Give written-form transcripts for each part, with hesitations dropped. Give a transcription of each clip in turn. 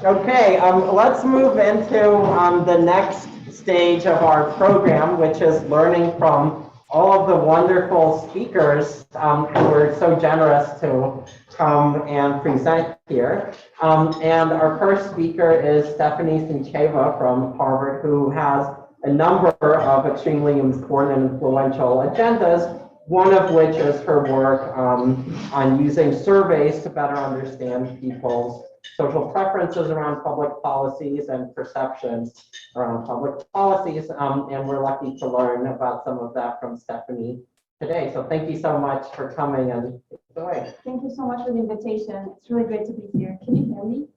Okay, let's move into the next stage of our program, which is learning from all of the wonderful speakers who were so generous to come and present here. And our first speaker is Stefanie Stantcheva from Harvard, who has a number of extremely important and influential agendas, one of which is her work on using surveys to better understand people's social preferences around public policies and perceptions around public policies. And we're lucky to learn about some of that from Stefanie today. So thank you so much for coming and take it away. Thank you so much for the invitation. It's really great to be here. Can you hear me?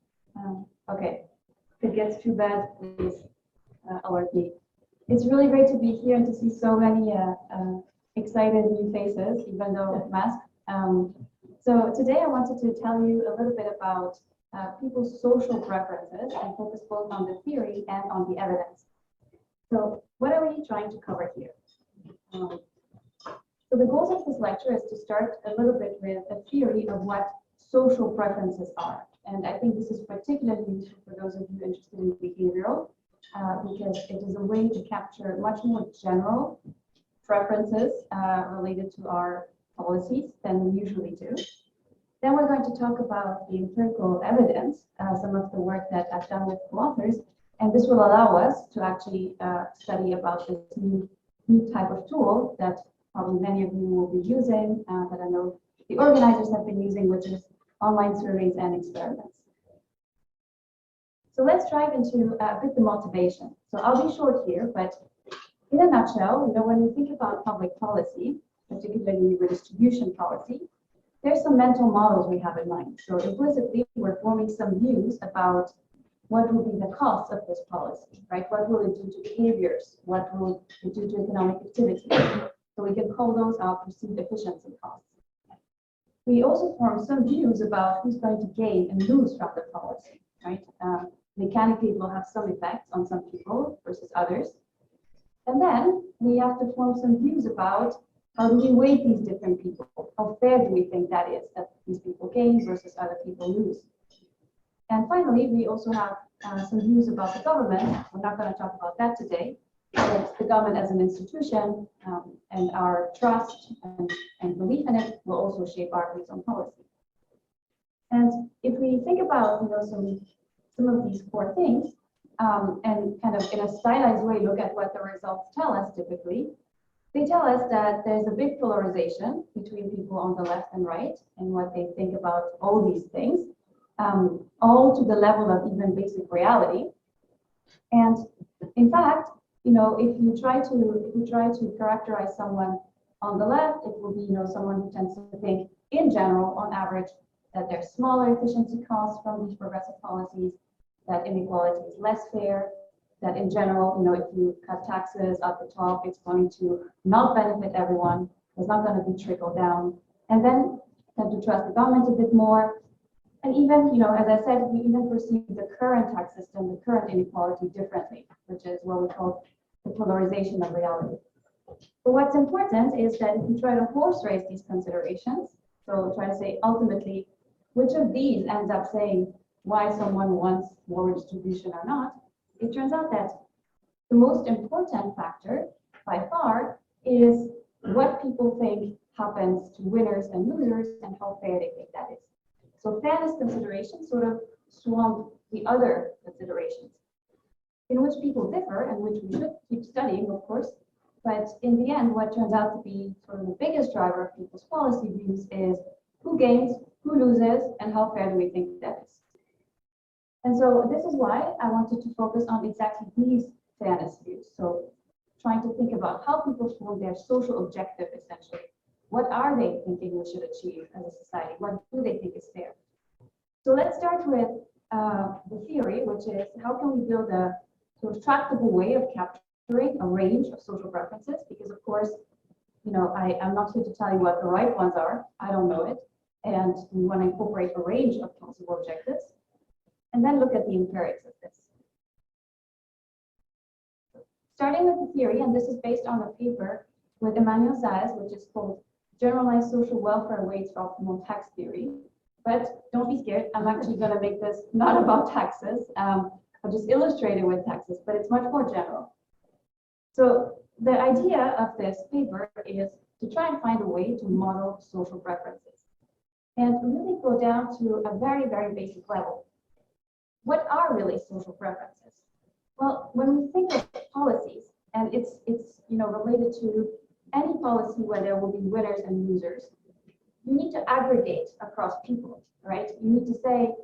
Okay. If it gets too bad, please alert me. It's really great to be here and to see so many excited new faces, even though masked. So today I wanted to tell you a little bit about people's social preferences and focus both on the theory and on the evidence. So what are we trying to cover here? So the goals of this lecture is to start a little bit with a theory of what social preferences are. And I think this is particularly useful for those of you interested in behavioral, because it is a way to capture much more general preferences related to our policies than we usually do. Then we're going to talk about the empirical evidence, some of the work that I've done with co-authors, and this will allow us to actually study about this new type of tool that probably many of you will be using, that I know the organizers have been using, which is online surveys and experiments. So let's dive into a bit the motivation. So I'll be short here, but in a nutshell, when you think about public policy, particularly redistribution policy, there's some mental models we have in mind. So implicitly, we're forming some views about what will be the costs of this policy, right? What will it do to behaviors? What will it do to economic activity? So we can call those our perceived efficiency costs. We also form some views about who's going to gain and lose from the policy, right? Mechanically, it will have some effects on some people versus others. And then we have to form some views about how do we weight these different people? How fair do we think that is, that these people gain versus other people lose? And finally, we also have some views about the government. We're not going to talk about that today, but the government as an institution and our trust and belief in it will also shape our views on policy. And if we think about some of these core things and kind of in a stylized way look at what the results tell us typically, they tell us that there's a big polarization between people on the left and right and what they think about all these things, all to the level of even basic reality. And in fact, if you try to characterize someone on the left, it will be someone who tends to think in general, on average, that there's smaller efficiency costs from these progressive policies, that inequality is less fair, that in general, if you cut taxes at the top, it's going to not benefit everyone, it's not going to be trickled down, and then tend to trust the government a bit more. And even, as I said, we even perceive the current tax system, the current inequality differently, which is what we call the polarization of reality. But what's important is that if you try to horse race these considerations, so try to say ultimately, which of these ends up saying why someone wants more redistribution or not, it turns out that the most important factor by far is what people think happens to winners and losers and how fair they think that is. So fairness considerations sort of swamp the other considerations in which people differ and which we should keep studying, of course. But in the end, what turns out to be sort of the biggest driver of people's policy views is who gains, who loses, and how fair do we think that is. And so this is why I wanted to focus on exactly these fairness views. So trying to think about how people form their social objective, essentially. What are they thinking we should achieve as a society? What do they think is fair? So let's start with the theory, which is how can we build a sort of tractable way of capturing a range of social preferences? Because of course, I'm not here to tell you what the right ones are. I don't know it. And we want to incorporate a range of possible objectives. And then look at the empirics of this. Starting with the theory, and this is based on a paper with Emmanuel Saez, which is called Generalized Social Welfare Weights for Optimal Tax Theory. But don't be scared. I'm actually going to make this not about taxes. I'll just illustrate it with taxes, but it's much more general. So the idea of this paper is to try and find a way to model social preferences and really go down to a very, very basic level. What are really social preferences? Well, when we think of policies, and it's related to any policy where there will be winners and losers, you need to aggregate across people, right? You need to say,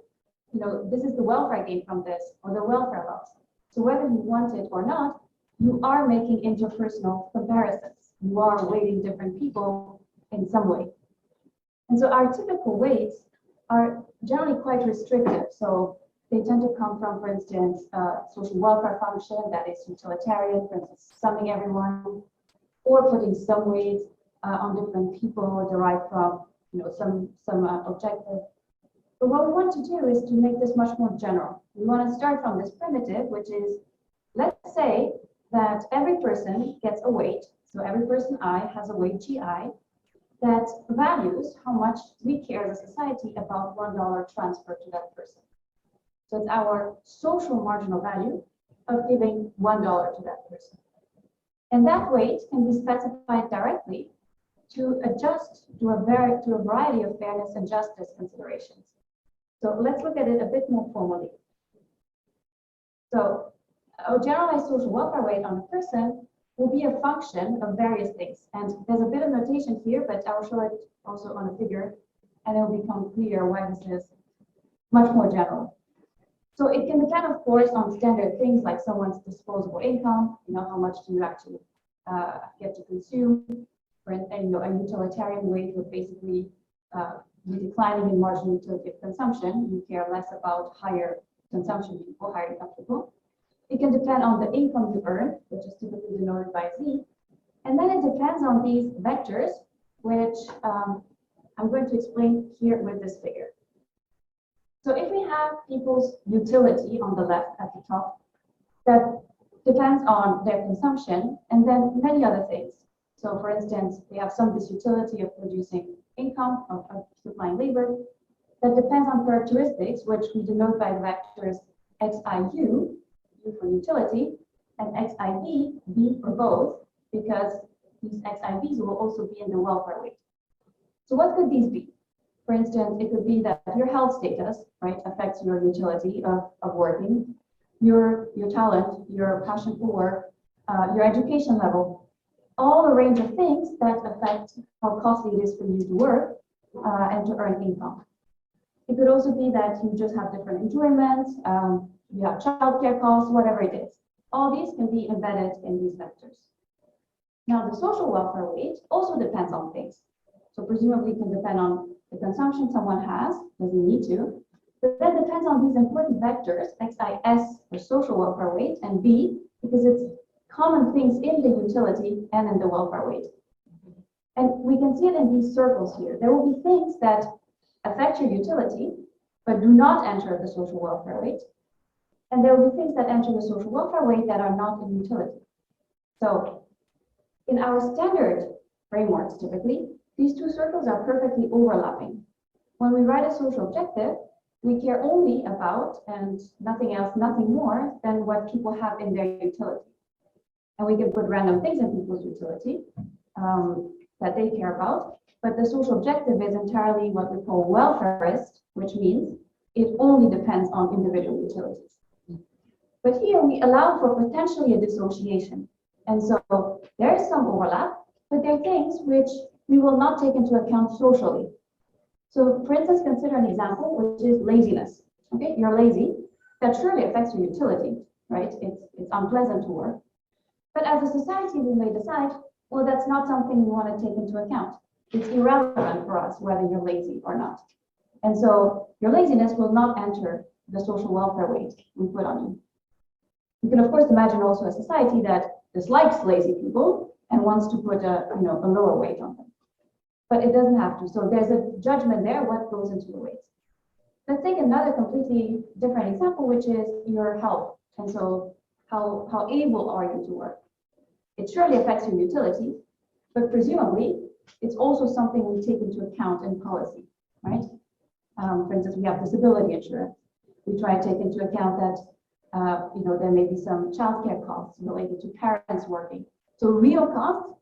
this is the welfare gain from this or the welfare loss. So whether you want it or not, you are making interpersonal comparisons. You are weighting different people in some way. And so our typical weights are generally quite restrictive. So they tend to come from, for instance, social welfare function that is utilitarian, for instance, summing everyone, or putting some weights on different people derived from some objective. But what we want to do is to make this much more general. We want to start from this primitive, which is, let's say that every person gets a weight. So every person I has a weight GI that values how much we care as a society about $1 transfer to that person. So it's our social marginal value of giving $1 to that person. And that weight can be specified directly to adjust to a variety of fairness and justice considerations. So let's look at it a bit more formally. So a generalized social welfare weight on a person will be a function of various things. And there's a bit of notation here, but I'll show it also on a figure, and it will become clear why this is much more general. So it can depend, of course, on standard things like someone's disposable income, how much do you actually get to consume. For instance, a utilitarian weight would basically be declining in marginal utility of consumption. You care less about higher consumption people, higher income people. It can depend on the income you earn, which is typically denoted by Z. And then it depends on these vectors, which I'm going to explain here with this figure. So if we have people's utility on the left at the top, that depends on their consumption and then many other things. So for instance, we have some disutility of producing income, of supplying labor, that depends on characteristics, which we denote by the vectors XIU, U for utility, and XIV, V for both, because these XIVs will also be in the welfare weight. So what could these be? For instance, it could be that your health status, right, affects your utility of working, your talent, your passion for work, your education level, all a range of things that affect how costly it is for you to work and to earn income. It could also be that you just have different enjoyments, you have childcare costs, whatever it is. All these can be embedded in these vectors. Now, the social welfare weight also depends on things. So presumably it can depend on the consumption someone has, doesn't need to, but that depends on these important vectors, XIS for social welfare weight, and B, because it's common things in the utility and in the welfare weight. And we can see it in these circles here. There will be things that affect your utility, but do not enter the social welfare weight. And there will be things that enter the social welfare weight that are not in utility. So in our standard frameworks, typically, these two circles are perfectly overlapping. When we write a social objective, we care only about, and nothing else, nothing more than what people have in their utility. And we can put random things in people's utility that they care about, but the social objective is entirely what we call welfareist, which means it only depends on individual utilities. But here we allow for potentially a dissociation. And so there is some overlap, but there are things which we will not take into account socially. So for instance, consider an example, which is laziness. Okay, you're lazy. That surely affects your utility, right? It's unpleasant to work. But as a society, we may decide, well, that's not something we want to take into account. It's irrelevant for us whether you're lazy or not. And so your laziness will not enter the social welfare weight we put on you. You can, of course, imagine also a society that dislikes lazy people and wants to put a lower weight on them. But it doesn't have to. So there's a judgment there, what goes into the weights. Let's take another completely different example, which is your health. And so how able are you to work? It surely affects your utility, but presumably it's also something we take into account in policy, right? For instance, we have disability insurance. We try to take into account that there may be some childcare costs related to parents working. So real costs,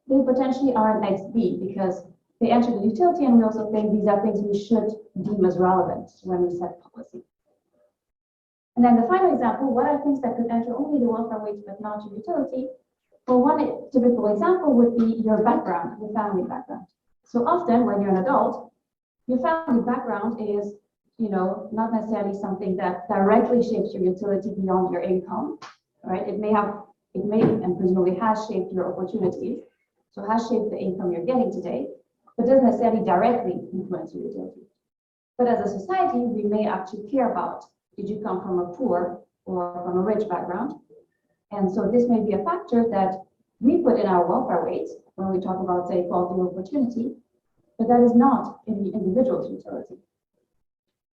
they potentially are an XB because they enter the utility, and we also think these are things we should deem as relevant when we set policy. And then the final example, what are things that could enter only the welfare weights but not your utility? Well, one typical example would be your background, your family background. So often when you're an adult, your family background is, not necessarily something that directly shapes your utility beyond your income, right? It may and presumably has shaped your opportunities, so has shaped the income you're getting today, but doesn't necessarily directly influence your utility. But as a society, we may actually care about, did you come from a poor or from a rich background? And so this may be a factor that we put in our welfare weights when we talk about, say, equality of opportunity, but that is not in the individual's utility.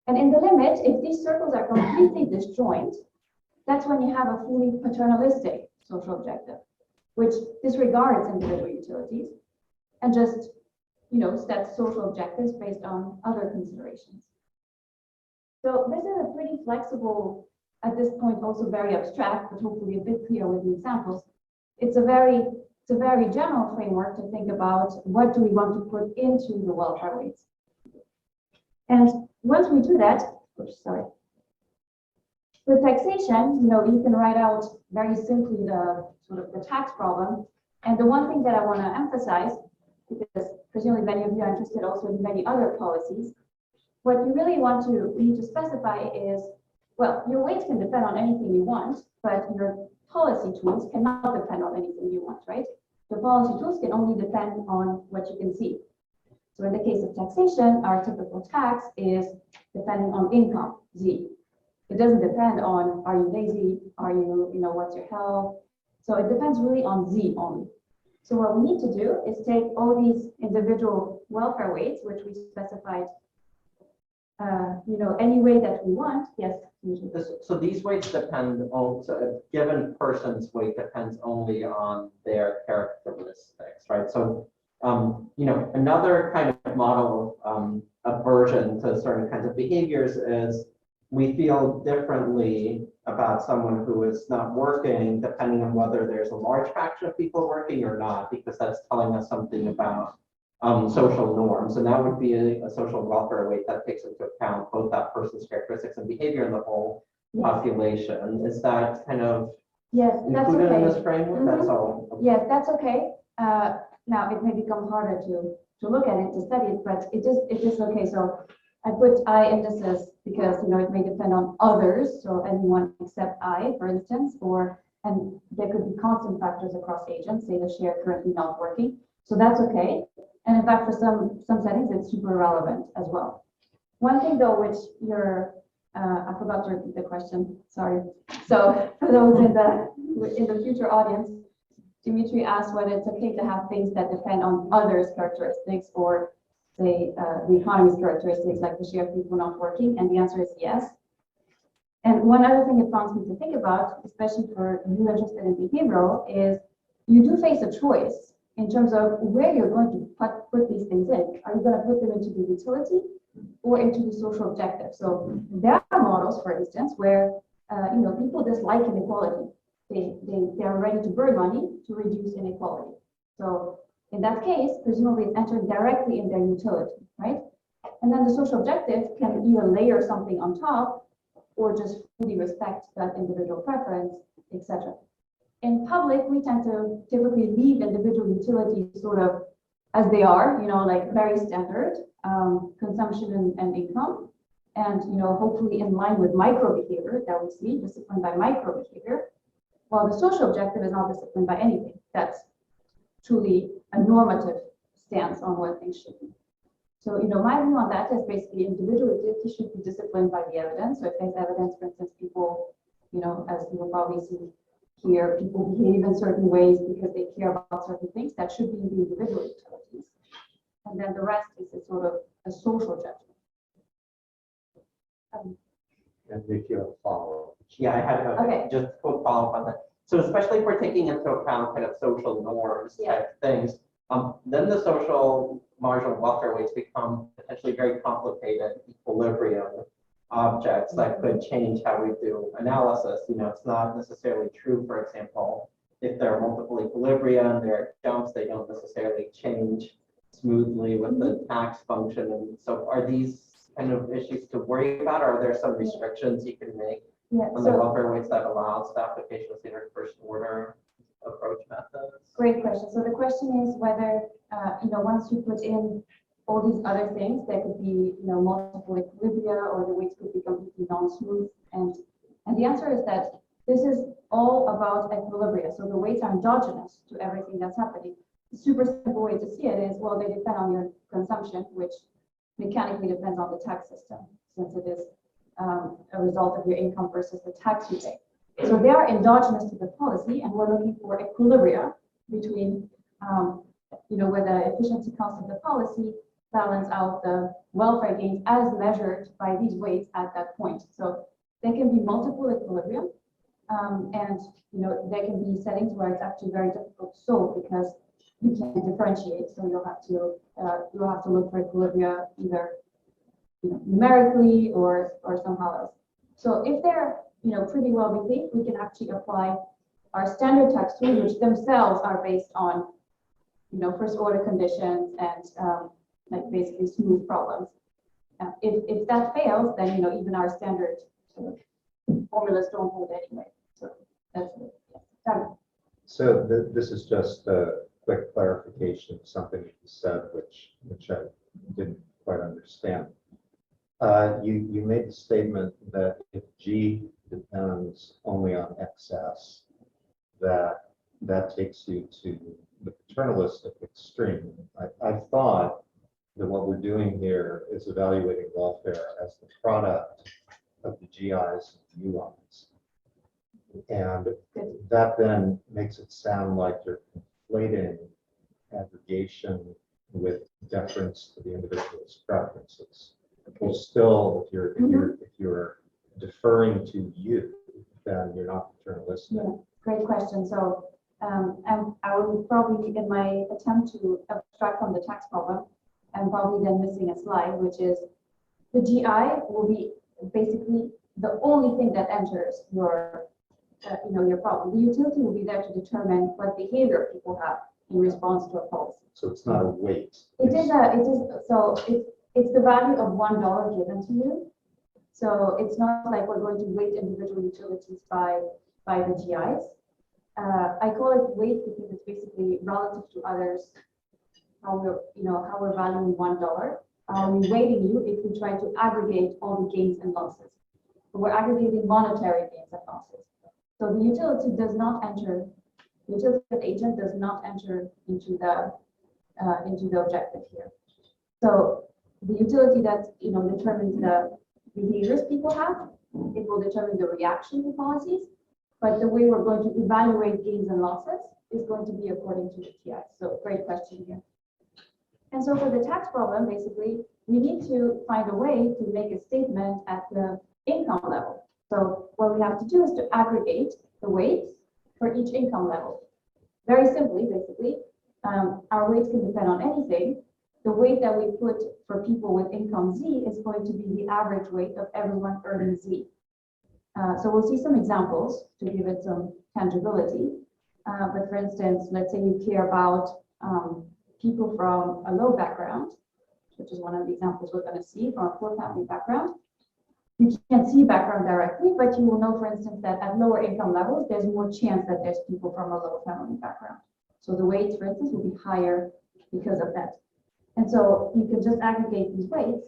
And in the limit, if these circles are completely disjoint, that's when you have a fully paternalistic social objective, which disregards individual utilities and just, sets social objectives based on other considerations. So this is a pretty flexible, at this point also very abstract, but hopefully a bit clear with the examples. It's a very general framework to think about what do we want to put into the welfare weights. And once we do that, with taxation, you can write out very simply the tax problem. And the one thing that I want to emphasize, because presumably many of you are interested also in many other policies, what you really need to specify is, well, your weights can depend on anything you want, but your policy tools cannot depend on anything you want, right? Your policy tools can only depend on what you can see. So in the case of taxation, our typical tax is depending on income, Z. It doesn't depend on, are you lazy? Are you, what's your health? So it depends really on Z only. So what we need to do is take all these individual welfare weights, which we specified, any way that we want. Yes. So these weights depend on, so a given person's weight depends only on their characteristics, right? So, another kind of model of aversion to certain kinds of behaviors is we feel differently about someone who is not working depending on whether there's a large fraction of people working or not, because that's telling us something about social norms. And that would be a social welfare weight that takes into account both that person's characteristics and behavior in the whole population. Is that kind of included in this framework? That's all. Okay. Yes, that's okay. Now it may become harder to look at it, to study it, but it is okay. So I put I indices because it may depend on others, so anyone except I, for instance, and there could be constant factors across agents, say the share currently not working. So that's okay. And in fact, for some settings, it's super relevant as well. One thing though, which I forgot to repeat the question, sorry. So for those in the future audience, Dmitry asked whether it's okay to have things that depend on others' characteristics or say the economy's characteristics, like the share of people not working, and the answer is yes. And one other thing it prompts me to think about, especially for you interested in behavioral, is you do face a choice in terms of where you're going to put these things in. Are you going to put them into the utility or into the social objective? So there are models, for instance, where people dislike inequality. They are ready to burn money to reduce inequality. So in that case, presumably it's entered directly in their utility, right? And then the social objective can either layer something on top or just fully respect that individual preference, etc. In public, we tend to typically leave individual utilities sort of as they are, like very standard, consumption and income, and hopefully in line with micro behavior that we see, disciplined by micro behavior, while the social objective is not disciplined by anything. That's truly a normative stance on what things should be. So, my view on that is basically individual utility should be disciplined by the evidence. So if there's evidence, for instance, people, as you will probably see here, people behave in certain ways because they care about certain things, that should be in the individual utilities. And then the rest is a sort of a social judgment. And if you have a follow-up. Yeah, I had just a quick follow-up on that. So especially if we're taking into account kind of social norms type things, Then the social marginal welfare weights become potentially very complicated equilibrium objects that could change how we do analysis. It's not necessarily true, for example, if there are multiple equilibria and there are jumps, they don't necessarily change smoothly with the tax function. And so are these kind of issues to worry about, or are there some restrictions you can make on the welfare weights that allows the application of standard first order approach methods? Great question. So the question is whether, once you put in all these other things, there could be, multiple equilibria, or the weights could be completely non-smooth. And the answer is that this is all about equilibria. So the weights are endogenous to everything that's happening. The super simple way to see it is, well, they depend on your consumption, which mechanically depends on the tax system, since it is a result of your income versus the tax you pay. So they are endogenous to the policy, and we're looking for equilibria between, where the efficiency cost of the policy balance out the welfare gains as measured by these weights at that point. So there can be multiple equilibrium, and there can be settings where it's actually very difficult to solve because you can't differentiate. So you'll have to look for equilibria either numerically or somehow else. So if they're pretty well behaved, we can actually apply our standard tax tools, which themselves are based on first order conditions and like basically smooth problems. If that fails, then even our standard sort of formulas don't hold anyway. So that's it. Yeah. So this is just a quick clarification of something you said, which I didn't quite understand. You made the statement that if G depends only on excess, that takes you to the paternalistic extreme. I thought that what we're doing here is evaluating welfare as the product of the GIs and UIs. And that then makes it sound like you're conflating aggregation with deference to the individual's preferences. Well, still, if you're deferring to you, then you're not paternalistic. Yeah, great question. So I will probably, in my attempt to abstract from the tax problem, I'm probably then missing a slide, which is the GI will be basically the only thing that enters your your problem. The utility will be there to determine what behavior people have in response to a policy. So it's not a weight. It's the value of $1 given to you. So it's not like we're going to weight individual utilities by the GIs. I call it weight because it's basically relative to others. How we're valuing $1. We're weighting you if we try to aggregate all the gains and losses. But we're aggregating monetary gains and losses. So the utility does not enter. The utility agent does not enter into the objective here. So the utility that determines the behaviors people have, it will determine the reaction to policies. But the way we're going to evaluate gains and losses is going to be according to the TI. So great question here. And so for the tax problem, basically, we need to find a way to make a statement at the income level. So what we have to do is to aggregate the weights for each income level. Very simply, basically, our weights can depend on anything. The weight that we put for people with income Z is going to be the average weight of everyone earning Z. So we'll see some examples to give it some tangibility. But for instance, let's say you care about people from a low background, which is one of the examples we're going to see from a poor family background. You can't see background directly, but you will know, for instance, that at lower income levels, there's more chance that there's people from a low family background. So the weights, for instance, will be higher because of that. And so you can just aggregate these weights.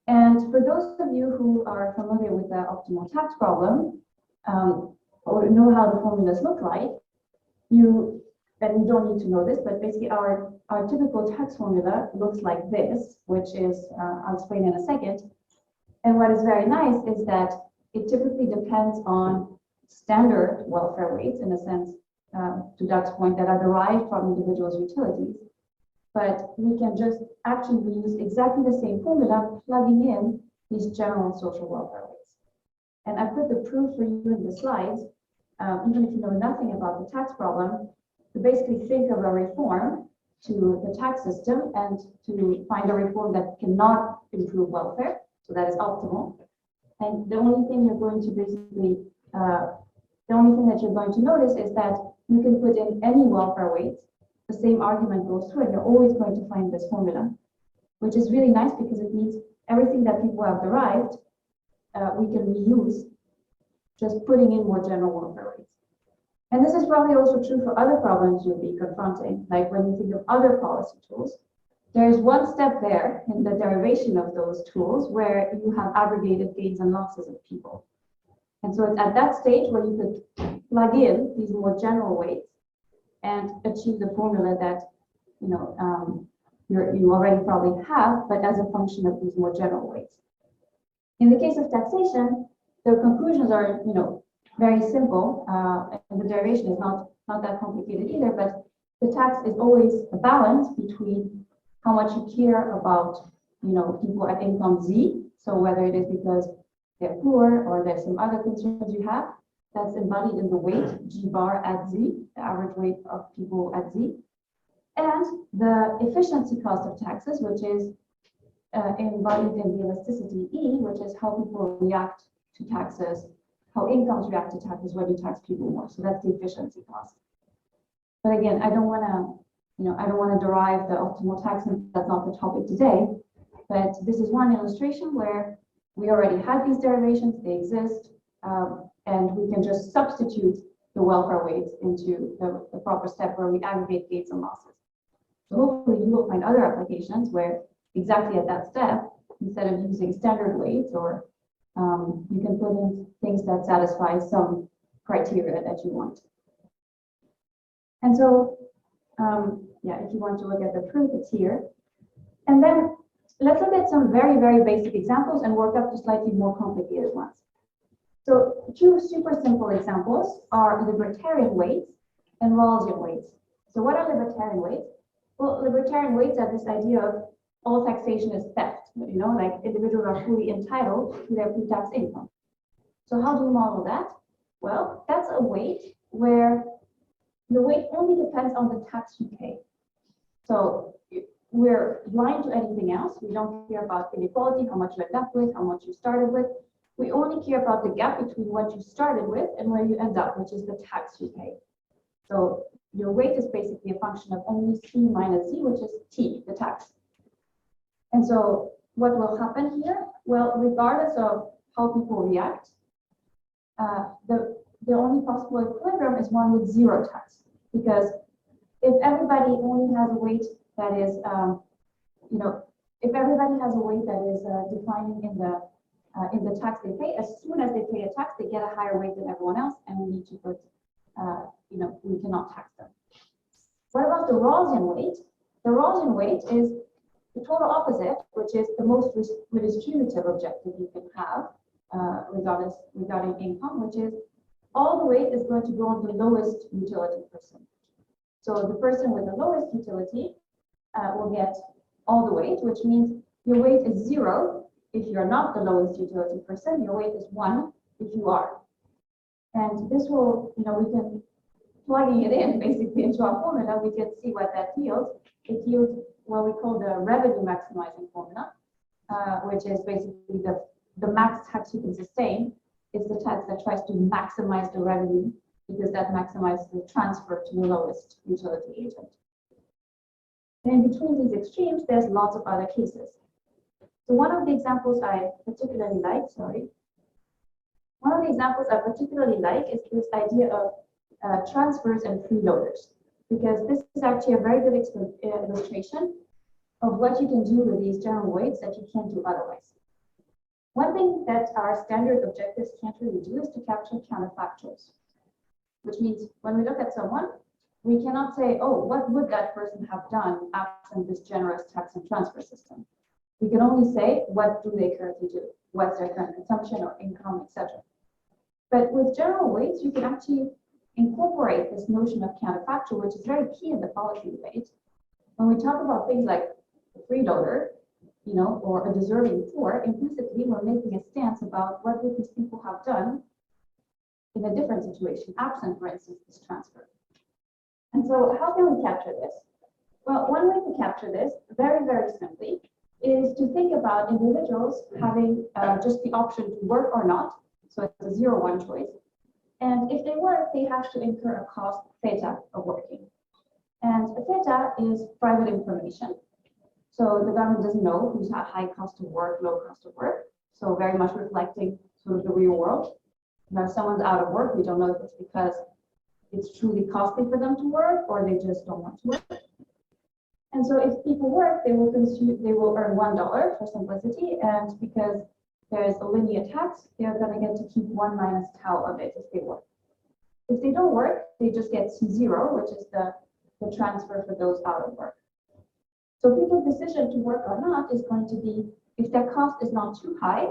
And for those of you who are familiar with the optimal tax problem, or know how the formulas look like, you don't need to know this, but basically our typical tax formula looks like this, which is, I'll explain in a second. And what is very nice is that it typically depends on standard welfare rates, in a sense, to Doug's point, that are derived from individuals' utilities. But we can just actually use exactly the same formula, plugging in these general social welfare rates. And I put the proof for you in the slides, even if you know nothing about the tax problem, to basically think of a reform to the tax system and to find a reform that cannot improve welfare, so that is optimal. And the only thing you're going to basically, the only thing that you're going to notice is that you can put in any welfare weight, the same argument goes through, and you're always going to find this formula, which is really nice because it means everything that people have derived, we can reuse, just putting in more general welfare weights. And this is probably also true for other problems you'll be confronting, like when you think of other policy tools. There's one step there in the derivation of those tools where you have aggregated gains and losses of people. And so it's at that stage where you could plug in these more general weights and achieve the formula that you already probably have, but as a function of these more general weights. In the case of taxation, the conclusions are very simple, and the derivation is not that complicated either, but the tax is always a balance between how much you care about people at income Z, so whether it is because they're poor or there's some other concerns you have, that's embodied in the weight G bar at Z, the average weight of people at Z, and the efficiency cost of taxes, which is embodied in the elasticity E, which is how people react to taxes, how incomes react to taxes when you tax people more. So that's the efficiency cost. But again, I don't want to derive the optimal tax, and that's not the topic today. But this is one illustration where we already had these derivations, they exist, and we can just substitute the welfare weights into the proper step where we aggregate gains and losses. So hopefully you will find other applications where exactly at that step, instead of using standard weights, or you can put in things that satisfy some criteria that you want. And so, if you want to look at the proof, it's here. And then let's look at some very, very basic examples and work up to slightly more complicated ones. So two super simple examples are libertarian weights and Rawlsian weights. So what are libertarian weights? Well, libertarian weights are this idea of all taxation is theft, like individuals are fully entitled to their pre-tax income. So how do you model that? Well, that's a weight where the weight only depends on the tax you pay. So we're blind to anything else. We don't care about inequality, how much you end up with, how much you started with. We only care about the gap between what you started with and where you end up, which is the tax you pay. So your weight is basically a function of only C minus Z, which is T, the tax. And so what will happen here? Well, regardless of how people react, the only possible equilibrium is one with zero tax. Because if everybody only has a weight that is, if everybody has a weight that is defining in the tax they pay, as soon as they pay a tax, they get a higher weight than everyone else, and we need to put, we cannot tax them. What about the Rawlsian weight? The Rawlsian weight is the total opposite, which is the most redistributive objective you can have regarding income, which is all the weight is going to go on the lowest utility percentage. So the person with the lowest utility will get all the weight, which means your weight is 0 if you're not the lowest utility person, your weight is 1 if you are. And this will, we can, plugging it in basically into our formula, we can see what that yields. It yields what we call the revenue maximizing formula, which is basically the max tax you can sustain. It's the tax that tries to maximize the revenue because that maximizes the transfer to the lowest utility agent. And in between these extremes, there's lots of other cases. So one of the examples I particularly like is this idea of transfers and freeloaders, because this is actually a very good illustration of what you can do with these general weights that you can't do otherwise. One thing that our standard objectives can't really do is to capture counterfactuals, which means when we look at someone, we cannot say, oh, what would that person have done absent this generous tax and transfer system? We can only say, what do they currently do? What's their current consumption or income, etc. But with general weights, you can actually incorporate this notion of counterfactual, which is very key in the policy debate. When we talk about things like a freeloader, or a deserving poor, implicitly we're making a stance about what would these people have done in a different situation, absent, for instance, this transfer. And so how can we capture this? Well, one way to capture this, very, very simply, is to think about individuals having just the option to work or not. So it's a 0-1 choice. And if they work, they have to incur a cost theta of working. And theta is private information. So the government doesn't know who's at high cost of work, low cost of work. So very much reflecting sort of the real world. Now, if someone's out of work, we don't know if it's because it's truly costly for them to work or they just don't want to work. And so if people work, they will earn $1 for simplicity. And because there's a linear tax, they're going to get to keep 1 minus tau of it if they work. If they don't work, they just get C0, which is the transfer for those out of work. So people's decision to work or not is going to be, if their cost is not too high,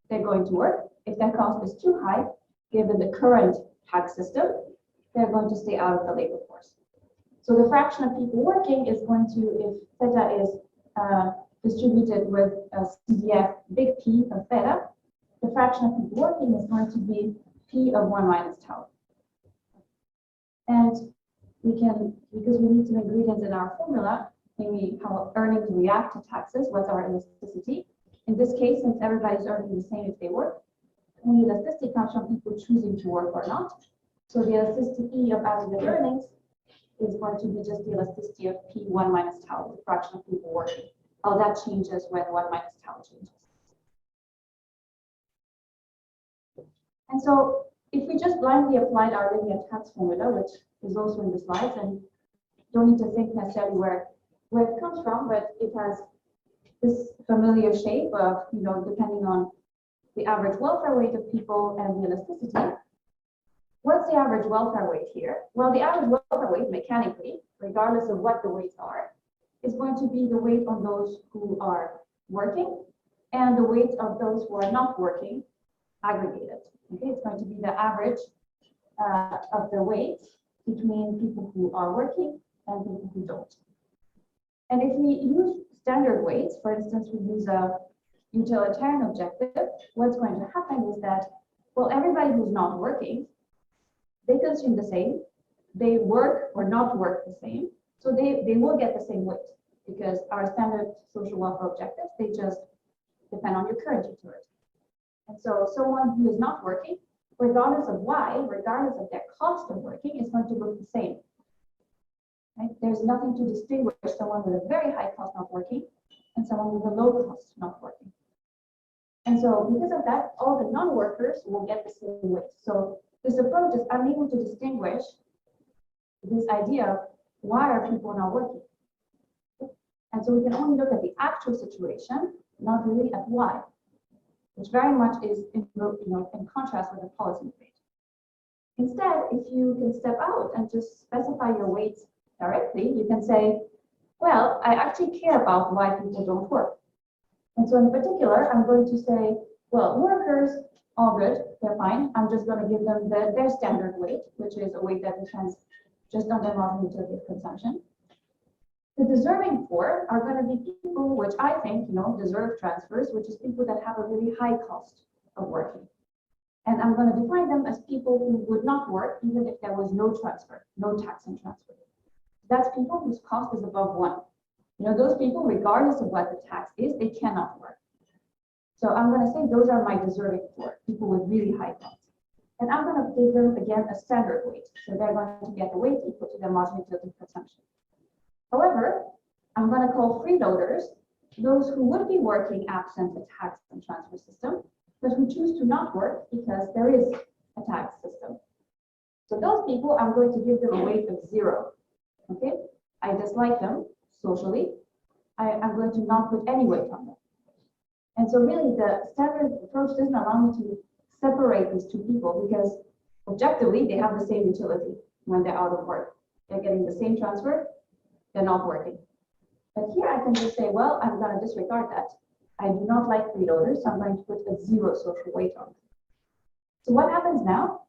they're going to work. If their cost is too high, given the current tax system, they're going to stay out of the labor force. So the fraction of people working is going to, if theta is distributed with a CDF big P of theta, the fraction of people working is going to be P of 1 minus tau. And we can, because we need some ingredients in our formula, namely how earnings react to taxes, what's our elasticity. In this case, since everybody's earning the same if they work, the elasticity comes from people choosing to work or not. So the elasticity E of aggregate earnings is going to be just the elasticity of P1 minus tau, the fraction of people working. How that changes when 1 minus tau changes. And so if we just blindly applied our linear tax formula, which is also in the slides, and don't need to think necessarily where it comes from, but it has this familiar shape of, depending on the average welfare weight of people and the elasticity. What's the average welfare weight here? Well, the average welfare weight mechanically, regardless of what the weights are, is going to be the weight on those who are working and the weight of those who are not working aggregated. Okay, it's going to be the average of the weight between people who are working and people who don't. And if we use standard weights, for instance, we use a utilitarian objective, what's going to happen is that, well, everybody who's not working, they consume the same, they work or not work the same, so they will get the same weight, because our standard social welfare objectives, they just depend on your current utility. And so someone who is not working, regardless of why, regardless of their cost of working, is going to look the same. Right? There's nothing to distinguish someone with a very high cost not working and someone with a low cost not working. And so because of that, all the non-workers will get the same weight. So this approach is unable to distinguish this idea of why are people not working. And so we can only look at the actual situation, not really at why, which very much is in contrast with the policy debate. Instead, if you can step out and just specify your weights directly, you can say, well, I actually care about why people don't work. And so in particular, I'm going to say, well, workers, all good, they're fine. I'm just going to give them their standard weight, which is a weight that depends just on their marginal utility of consumption. The deserving poor are going to be people which I think, deserve transfers, which is people that have a really high cost of working. And I'm going to define them as people who would not work even if there was no transfer, no tax and transfer. That's people whose cost is above 1. Those people, regardless of what the tax is, they cannot work. So I'm going to say those are my deserving poor, people with really high costs. And I'm going to give them, again, a standard weight. So they're going to get a weight equal to their marginal utility consumption. However, I'm going to call freeloaders those who would be working absent a tax and transfer system, but who choose to not work because there is a tax system. So those people, I'm going to give them a weight of 0. Okay, I dislike them socially. I'm going to not put any weight on them. And so really the standard approach doesn't allow me to separate these two people because objectively they have the same utility when they're out of work. They're getting the same transfer, they're not working. But here I can just say, well, I'm going to disregard that. I do not like freeloaders, so I'm going to put a 0 social weight on them. So what happens now?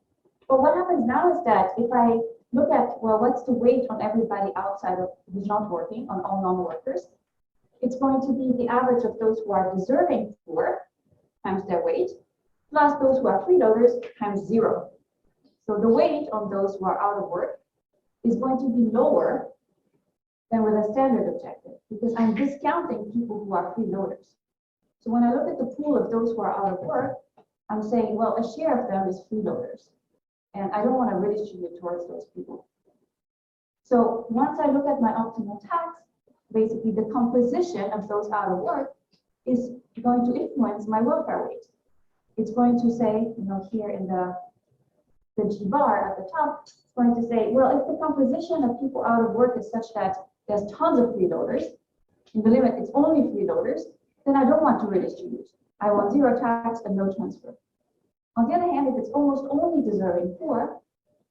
Well, what happens now is that if I look at, well, what's the weight on everybody outside of who's not working, on all non-workers? It's going to be the average of those who are deserving poor times their weight, plus those who are freeloaders times 0. So the weight on those who are out of work is going to be lower than with a standard objective, because I'm discounting people who are freeloaders. So when I look at the pool of those who are out of work, I'm saying, well, a share of them is freeloaders, and I don't want to redistribute towards those people. So once I look at my optimal tax, basically the composition of those out of work is going to influence my welfare weight. It's going to say, here in the G bar at the top, it's going to say, well, if the composition of people out of work is such that there's tons of freeloaders, in the limit it's only freeloaders, then I don't want to redistribute. I want zero tax and no transfer. On the other hand, if it's almost only deserving poor,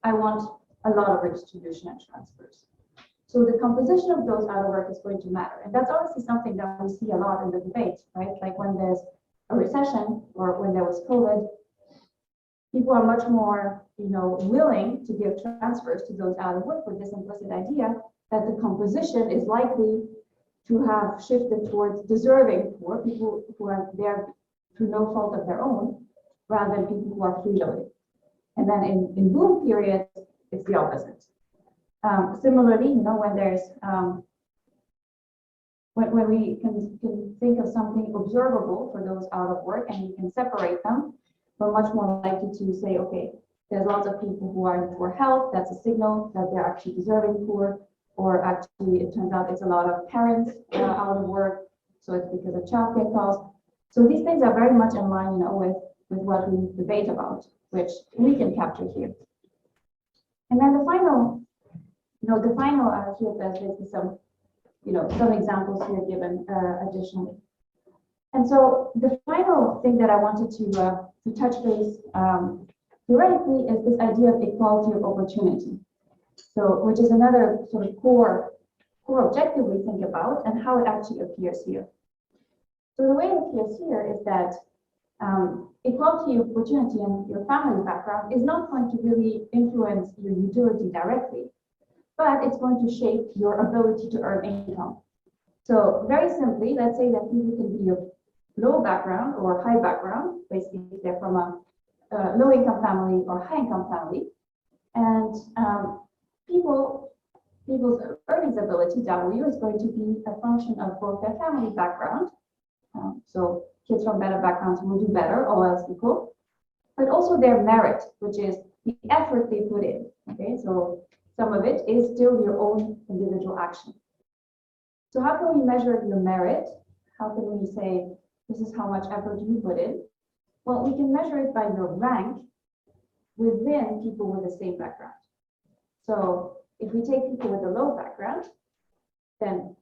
I want a lot of redistribution and transfers. So the composition of those out of work is going to matter. And that's obviously something that we see a lot in the debate, right? Like when there's a recession or when there was COVID, people are much more, willing to give transfers to those out of work with this implicit idea that the composition is likely to have shifted towards deserving poor, people who are there through no fault of their own, rather than people who are freeloading. And then in boom periods, it's the opposite. Similarly, when there's when we can think of something observable for those out of work and we can separate them, we're much more likely to say, okay, there's lots of people who are in poor health. That's a signal that they're actually deserving poor, or actually it turns out it's a lot of parents out of work, so it's because of childcare costs. So these things are very much in line, with what we debate about, which we can capture here. And then the final here, there's basically some examples here given additionally. And so the final thing that I wanted to touch base theoretically is this idea of equality of opportunity. So, which is another sort of core objective we think about and how it actually appears here. So the way it appears here is that equality of opportunity in your family background is not going to really influence your utility directly, but it's going to shape your ability to earn income. So very simply, let's say that people can be of low background or high background, basically if they're from a low income family or high income family, and people's earnings ability, W, is going to be a function of both their family background. So kids from better backgrounds will do better, all else equal, but also their merit, which is the effort they put in. Okay, so some of it is still your own individual action. So how can we measure your merit? How can we say, this is how much effort you put in? Well, we can measure it by your rank within people with the same background. So if we take people with a low background, then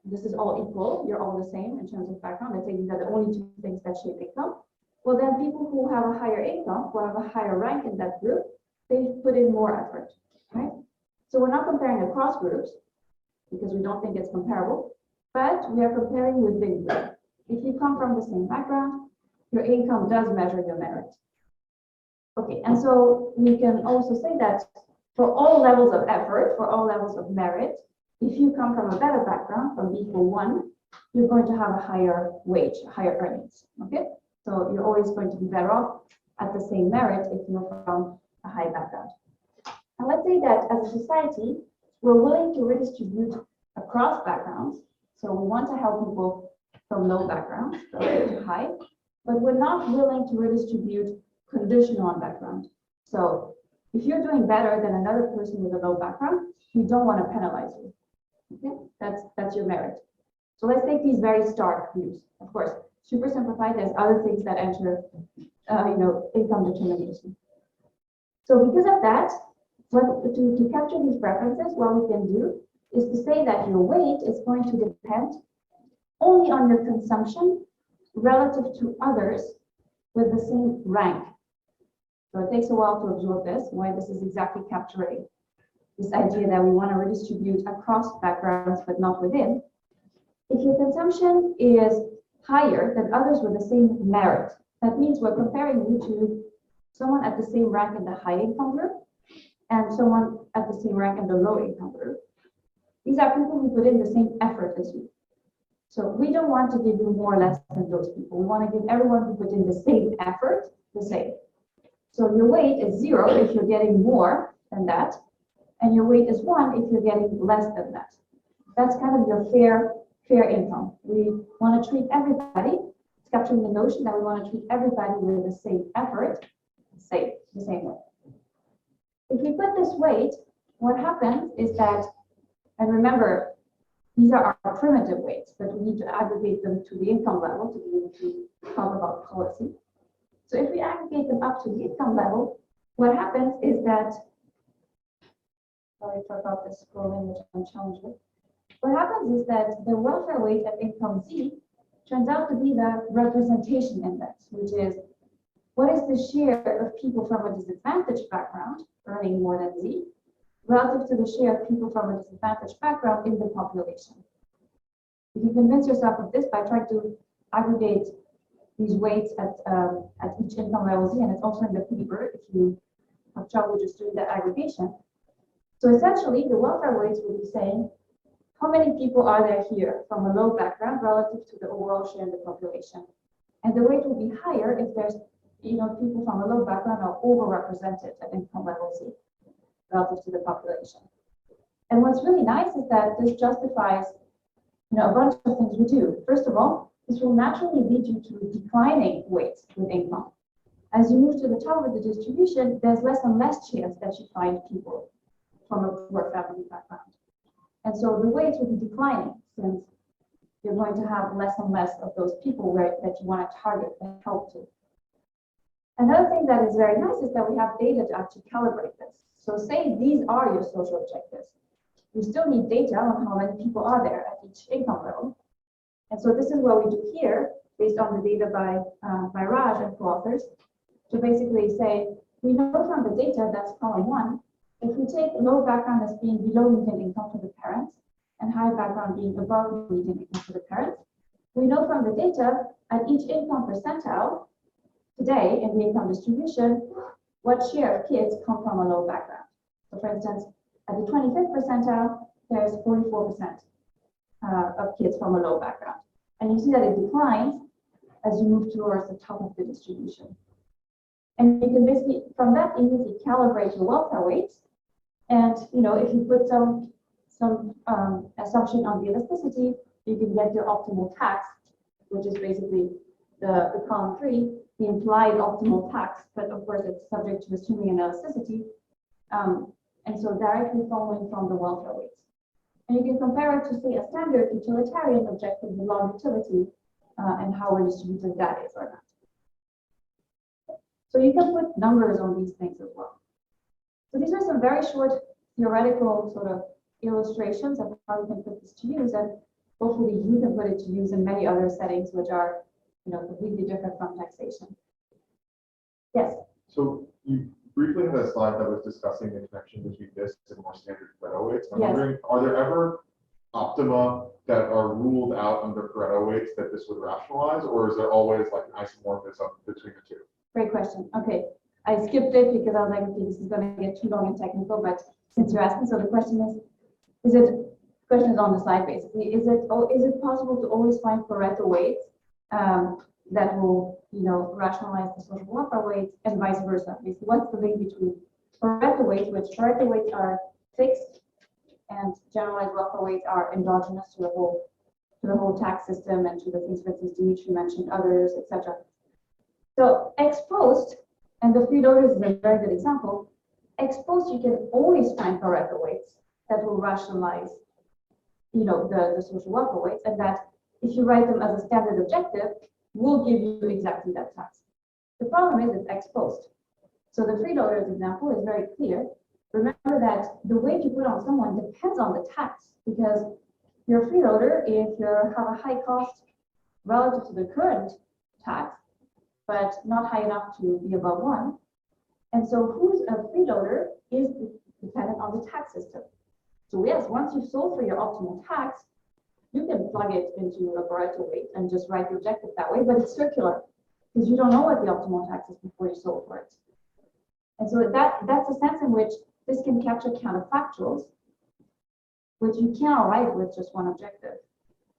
this is all equal. You're all the same in terms of background. Let's say these are the only two things that shape income. Well, then people who have a higher income, who have a higher rank in that group, they put in more effort, right? So we're not comparing across groups because we don't think it's comparable, but we are comparing within groups. If you come from the same background, your income does measure your merit. Okay, and so we can also say that for all levels of effort, for all levels of merit, if you come from a better background, from equal 1, you're going to have a higher wage, higher earnings, okay? So you're always going to be better off at the same merit if you're from a high background. And let's say that as a society, we're willing to redistribute across backgrounds. So we want to help people from low backgrounds, so to high, but we're not willing to redistribute conditional on background. So if you're doing better than another person with a low background, we don't want to penalize you. Okay, that's your merit. So let's take these very stark views. Of course, super simplified. There's other things that enter, income determination. So because of that, to capture these preferences, what we can do is to say that your weight is going to depend only on your consumption relative to others with the same rank. So it takes a while to absorb this, why this is exactly capturing this idea that we want to redistribute across backgrounds but not within. If your consumption is higher than others with the same merit, that means we're comparing you to someone at the same rank in the high income group and someone at the same rank in the low income group. These are people who put in the same effort as you. So we don't want to give you more or less than those people. We want to give everyone who put in the same effort the same. So your weight is 0 if you're getting more than that, and your weight is 1 if you're getting less than that. That's kind of your fair income. We want to treat everybody. It's capturing the notion that we want to treat everybody with the same effort, the same way. If we put this weight, what happens is that, and remember, these are our primitive weights, but we need to aggregate them to the income level to be able to talk about policy. So if we aggregate them up to the income level, what happens is that, sorry about this scrolling, which I'm challenged with. What happens is that the welfare weight at income Z turns out to be the representation index, which is what is the share of people from a disadvantaged background earning more than Z relative to the share of people from a disadvantaged background in the population. You can convince yourself of this by trying to aggregate these weights at each income level Z, and it's also in the paper if you have trouble just doing that aggregation. So essentially, the welfare weights will be saying, how many people are there here from a low background relative to the overall share in the population? And the weight will be higher if there's, people from a low background are overrepresented at income level Z relative to the population. And what's really nice is that this justifies, a bunch of things we do. First of all, this will naturally lead you to declining weights with income. As you move to the top of the distribution, there's less and less chance that you find people from a poor family background. And so the weights will be declining since you're going to have less and less of those people that you want to target and help to. Another thing that is very nice is that we have data to actually calibrate this. So say these are your social objectives. You still need data on how many people are there at each income level. And so this is what we do here, based on the data by Raj and co-authors, to basically say, we know from the data, that's column 1, if we take low background as being below median income for the parents and high background being above median income for the parents, we know from the data at each income percentile today in the income distribution, what share of kids come from a low background. So for instance, at the 25th percentile, there's 44% of kids from a low background. And you see that it declines as you move towards the top of the distribution. And you can basically, from that, easily calibrate your welfare weights. And if you put some assumption on the elasticity, you can get your optimal tax, which is basically the column 3, the implied optimal tax, but of course it's subject to assuming an elasticity. And so directly following from the welfare weights. And you can compare it to, say, a standard utilitarian objective with long utility and how well distributed that is or not. So you can put numbers on these things as well. So these are some very short theoretical sort of illustrations of how you can put this to use, and hopefully you can put it to use in many other settings which are completely different from taxation. Yes? So you briefly had a slide that was discussing the connection between this and more standard Pareto weights. I'm Yes. wondering, are there ever optima that are ruled out under Pareto weights that this would rationalize, or is there always like an isomorphism between the two? Great question. Okay, I skipped it because I was like, okay, this is going to get too long and technical, but since you're asking, so the question is it, question is on the slide basically, is it possible to always find Pareto weights that will, rationalize the social welfare weights and vice versa? Basically, what's the link between Pareto weights, which Pareto weights are fixed and generalized welfare weights are endogenous to the whole tax system and to the things, for instance, Dmitry mentioned, others, etc. So ex post, and the freeloaders is a very good example, ex post you can always find Pareto weights that will rationalize, the social welfare weights, and that if you write them as a standard objective, will give you exactly that tax. The problem is it's ex post. So the freeloaders example is very clear. Remember that the weight you put on someone depends on the tax, because your freeloader, if you have a high cost relative to the current tax, but not high enough to be above 1. And so who's a freeloader is dependent on the tax system. So yes, once you've solved for your optimal tax, you can plug it into a Pareto weight and just write the objective that way, but it's circular because you don't know what the optimal tax is before you solve for it. And so that's a sense in which this can capture counterfactuals, which you cannot write with just one objective.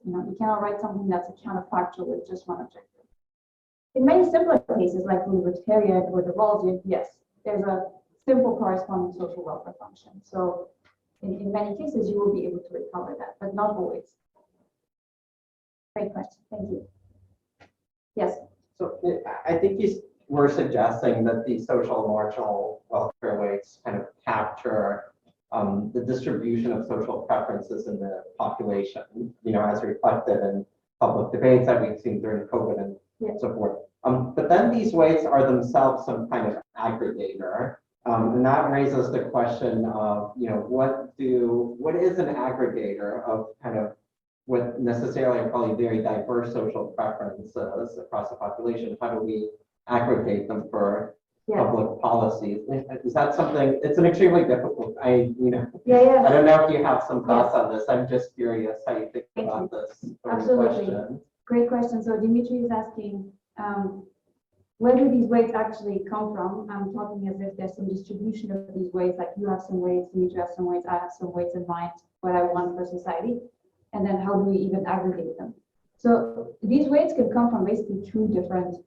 You cannot write something that's a counterfactual with just one objective. In many simpler cases, like the libertarian or the Waldian, yes, there's a simple corresponding social welfare function. So in many cases, you will be able to recover that, but not always. Great question. Thank you. Yes. So I think you were suggesting that the social and marginal welfare weights kind of capture the distribution of social preferences in the population, as reflected in public debates that we've seen during COVID and so forth. But then these weights are themselves some kind of aggregator. And that raises the question of, what is an aggregator of kind of what necessarily are probably very diverse social preferences across the population? How do we aggregate them for public policies? Is that something? It's an extremely difficult. I don't know if you have some thoughts on this. I'm just curious how you think about this. Absolutely. Question. Great question. So Dmitry is asking, where do these weights actually come from? I'm talking as if there's some distribution of these weights, like you have some weights, Dmitry has some weights, I have some weights in mind, what I want for society. And then how do we even aggregate them? So these weights can come from basically two different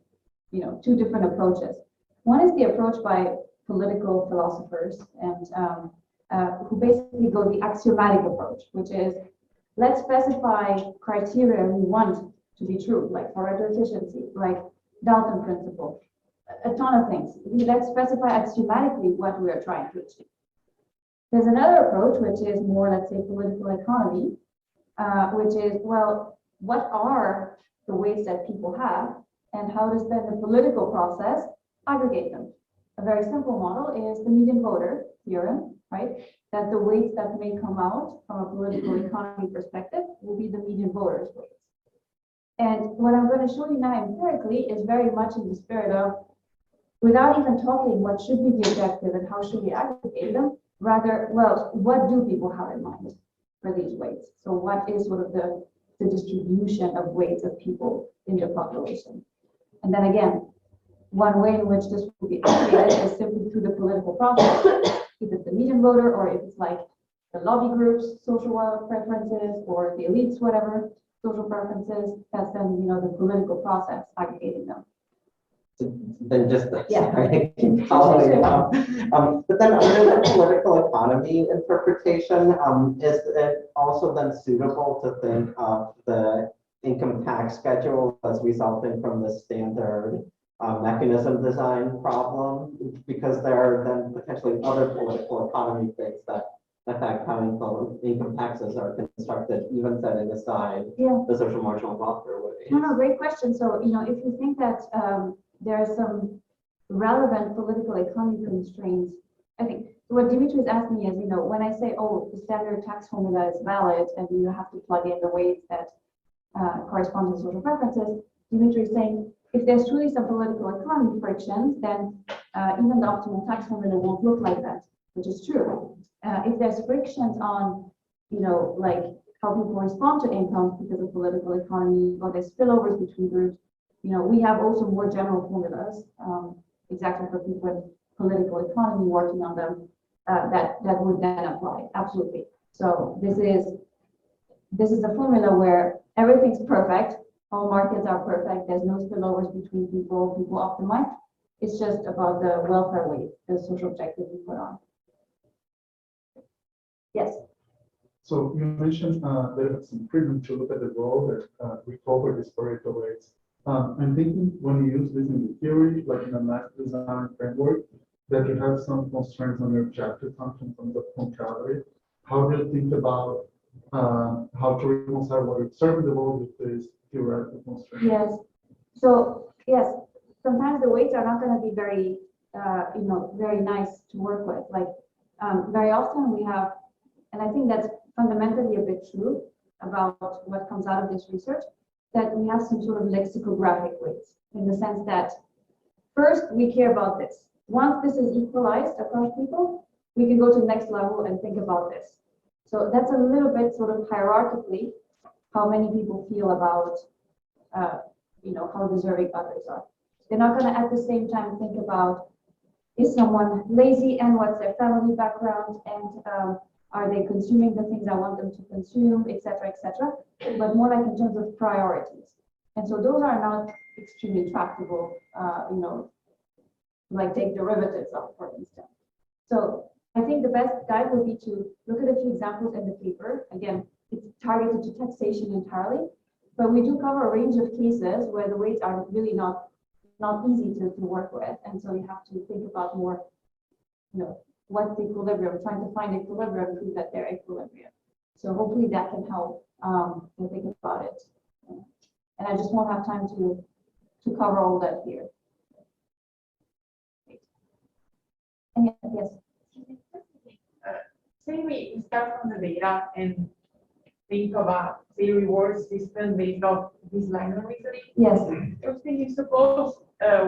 approaches. One is the approach by political philosophers and who basically go the axiomatic approach, which is let's specify criteria we want to be true, like Pareto efficiency, like Dalton principle, a ton of things. Let's specify axiomatically what we are trying to achieve. There's another approach, which is more, let's say, political economy, which is, well, what are the weights that people have and how does then the political process aggregate them? A very simple model is the median voter theorem, right? That the weights that may come out from a political economy perspective will be the median voters' weights. And what I'm going to show you now empirically is very much in the spirit of, without even talking what should be the objective and how should we aggregate them, rather, well, what do people have in mind for these weights? So what is sort of the distribution of weights of people in the population? And then again, one way in which this will be aggregated is simply through the political process, if it's the median voter or if it's like the lobby groups, social preferences, or the elites, whatever, social preferences, that's then, the political process aggregating them. Then just keep following up. But then under the political economy interpretation, is it also then suitable to think of the income tax schedule as resulting from the standard mechanism design problem? Because there are then potentially other political economy things that affect how income taxes are constructed, even setting aside the social marginal welfare weight. No, great question. So, if you think that there are some relevant political economy constraints, I think what Dmitry is asking is, when I say, oh, the standard tax formula is valid and you have to plug in the weights that correspond to social preferences, Dmitry is saying, if there's truly some political economy frictions, then even the optimal tax formula won't look like that, which is true. If there's frictions on, like how people respond to incomes because of political economy, or there's spillovers between groups, we have also more general formulas, exactly for people in political economy working on them, that would then apply, absolutely. So this is a formula where everything's perfect, all markets are perfect, there's no spillovers between people optimize. It's just about the welfare weight, the social objective we put on. Yes. So you mentioned there is some freedom to look at the role that we cover these Pareto weights. I'm thinking when you use this in the theory, like in a math design framework, that you have some constraints on your objective function from the functionality. How do you think about how to reconcile what you're observing the world with this theoretical constraint? Yes. So yes, sometimes the weights are not going to be very, very nice to work with. Like very often we have, and I think that's fundamentally a bit true about what comes out of this research, that we have some sort of lexicographic weights in the sense that first we care about this. Once this is equalized across people, we can go to the next level and think about this. So that's a little bit sort of hierarchically how many people feel about, how deserving others are. They're not going to at the same time think about, is someone lazy and what's their family background and are they consuming the things I want them to consume, etc., etc., but more like in terms of priorities. And so those are not extremely tractable, like take derivatives of, for instance. So I think the best guide would be to look at a few examples in the paper. Again, it's targeted to taxation entirely, but we do cover a range of cases where the weights are really not easy to work with, and so you have to think about more, what's the equilibrium, trying to find equilibrium, prove that they're equilibrium. So hopefully that can help you think about it. And I just won't have time to cover all that here. And yes. Say we start from the data and think of a say reward system based off this line of reasoning. Yes. I was thinking, suppose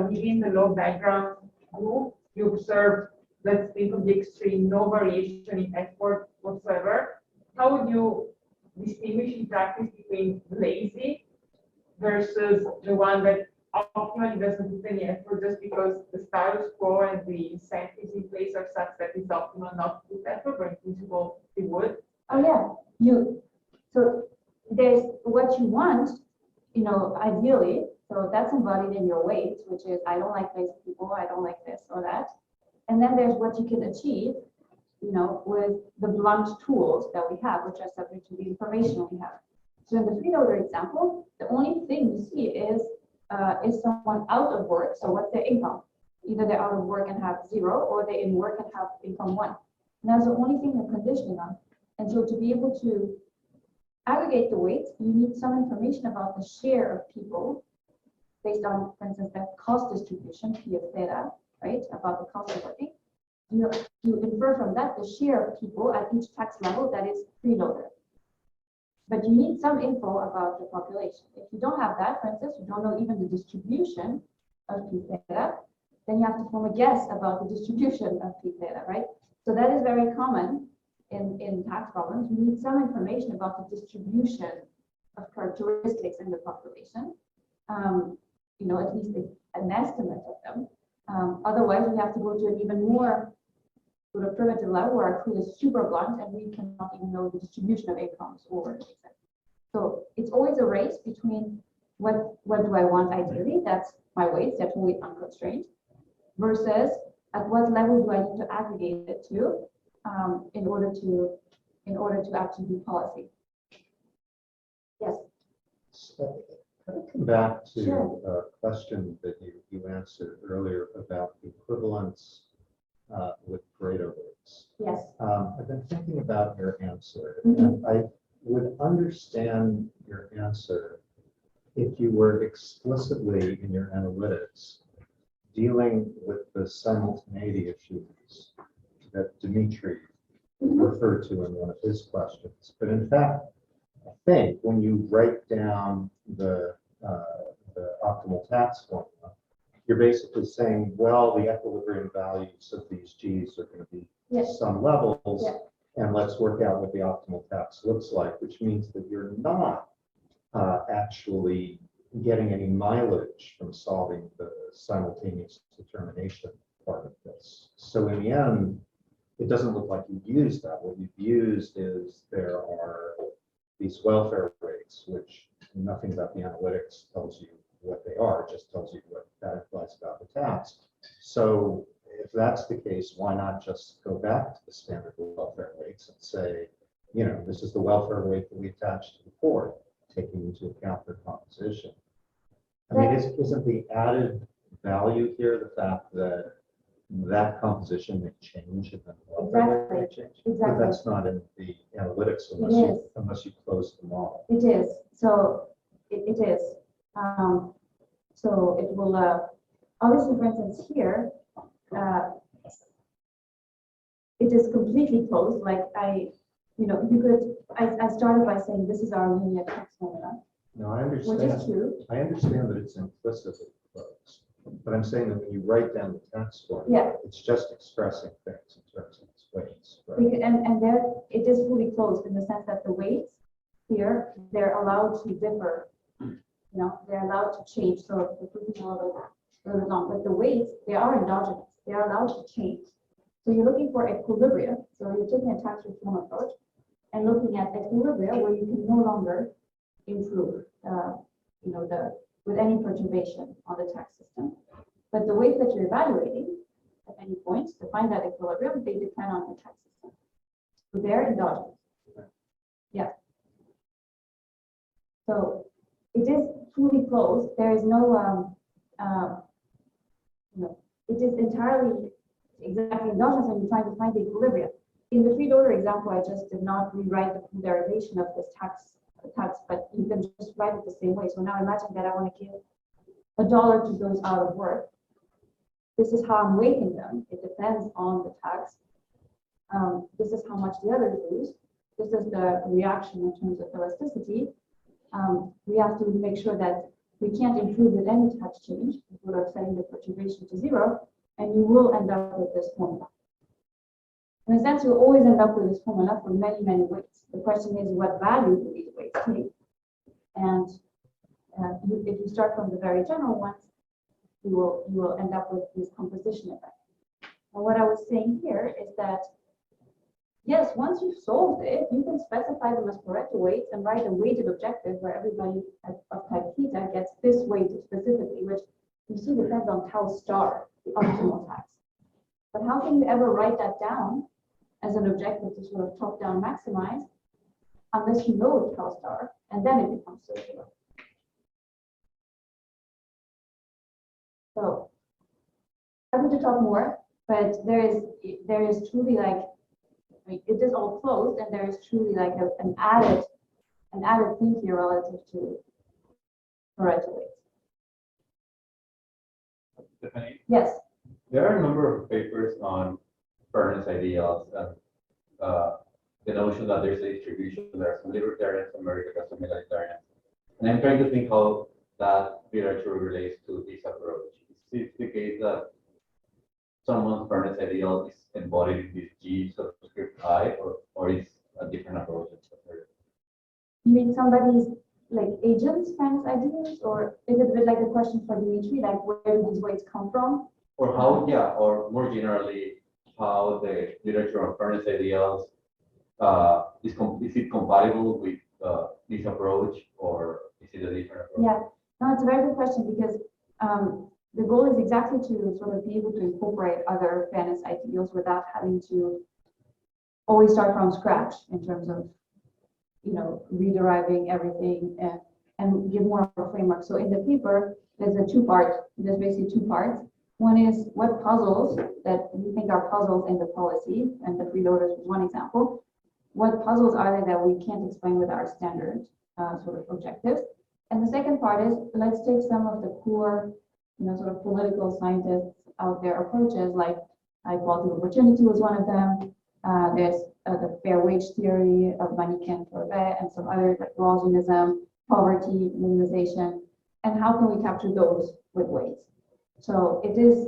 within the low background group you observe, let's think of the extreme, no variation in effort whatsoever. How would you distinguish in practice between lazy versus the one that optimally doesn't put any effort just because the status quo and the incentives in place are such that it's optimal not to put effort, but in principle it would? Oh yeah, so there's what you want, ideally, so that's embodied in your weight, which is I don't like lazy people, I don't like this or that. And then there's what you can achieve, with the blunt tools that we have, which are subject to the information we have. So in the freeloader example, the only thing you see is someone out of work, so what's their income? Either they're out of work and have 0, or they're in work and have income 1. And that's the only thing you're conditioning on. And so to be able to aggregate the weights, you need some information about the share of people based on, for instance, the cost distribution, P of theta, right, about the cost of working. You infer from that the share of people at each tax level that is freeloader. But you need some info about the population. If you don't have that, for instance, you don't know even the distribution of P theta, then you have to form a guess about the distribution of P theta, right? So that is very common in tax problems. You need some information about the distribution of characteristics in the population, at least an estimate of them. Otherwise, we have to go to an even more sort of primitive level where our tool is super blunt and we cannot even know the distribution of incomes over the extent. So it's always a race between what do I want ideally, that's my weights, they're totally unconstrained, versus at what level do I need to aggregate it to in order to actually do policy. Yes. So, can I come back to Sure. a question that you answered earlier about equivalence with Pareto weights? Yes. I've been thinking about your answer, Mhm. and I would understand your answer if you were explicitly in your analytics dealing with the simultaneity issues that Dmitry referred to in one of his questions. But in fact, I think when you write down the optimal tax formula, you're basically saying, well, the equilibrium values of these G's are going to be Yes. some levels, Yeah. and let's work out what the optimal tax looks like, which means that you're not actually getting any mileage from solving the simultaneous determination part of this. So in the end, it doesn't look like you've used that. What you've used is there are these welfare rates, which nothing about the analytics tells you what they are, it just tells you what that implies about the tax. So if that's the case, why not just go back to the standard welfare rates and say, this is the welfare rate that we attach to the report, taking into account their composition. I mean, isn't the added value here the fact that that composition may change and then the welfare rate may change? But Exactly. that's not in the analytics unless you close the model. It is. So it is. So it will obviously, for instance, here it is completely closed. Like I started by saying this is our linear tax formula, No, I which is understand. true. I understand that it's implicitly closed, but I'm saying that when you write down the tax formula, Yeah. it's just expressing things in terms of its weights, right? And there it is fully closed in the sense that the weights here, they're allowed to differ. They're allowed to change. So the proof is a little long, but the weights, they are endogenous. They are allowed to change. So you're looking for equilibrium. So you're taking a tax reform approach and looking at equilibria where you can no longer improve, with any perturbation on the tax system. But the weight that you're evaluating, at any point to find that equilibrium, they depend on the tax system. So they're endogenous. Yeah. So it is truly closed. There is no, it is entirely exactly endogenous, and you're trying to find the equilibrium. In the free order example, I just did not rewrite the derivation of this tax, but you can just write it the same way. So now imagine that I want to give $1 to those out of work. This is how I'm weighting them. It depends on the tax. This is how much the others lose. This is the reaction in terms of elasticity. We have to make sure that we can't improve with any tax change. We're setting the perturbation to 0, and you will end up with this formula. In a sense, you'll always end up with this formula for many, many weights. The question is, what value do these weights take? And if you start from the very general ones, you will end up with this composition effect. And what I was saying here is that, yes, once you've solved it, you can specify them as Pareto weights and write a weighted objective where everybody of type theta gets this weight specifically, which you see depends on tau star, the optimal tax. But how can you ever write that down as an objective to sort of top-down maximize unless you know tau star, and then it becomes circular. So happy to talk more, but there is truly like, it is all closed, and there is truly like an added thing here relative to Pareto weights. Stefanie, Yes. there are a number of papers on fairness ideals and the notion that there's a distribution. There are some libertarians in America, some egalitarians. And I'm trying to think how that literature relates to this approach. Is it the case that someone's fairness ideal is embodied in this G subscript I, or is a different approach? You mean somebody's like agent's fairness ideals, or is it a bit like the question for Dmitry, like where do these weights come from? Or how, yeah, or more generally, how the literature on fairness ideals is it compatible with this approach, or is it a different approach? Yeah, no, it's a very good question, because the goal is exactly to sort of be able to incorporate other fairness ideals without having to always start from scratch in terms of, rederiving everything and give more of a framework. So in the paper, there's basically two parts. One is what puzzles that we think are puzzles in the policy, and the freeloaders was one example. What puzzles are there that we can't explain with our standard sort of objectives? And the second part is, let's take some of the core, sort of political scientists out there approaches, like equality of opportunity was one of them. There's the fair wage theory of Bernheim and some others like Gaussianism, poverty minimization, and how can we capture those with weights? So it is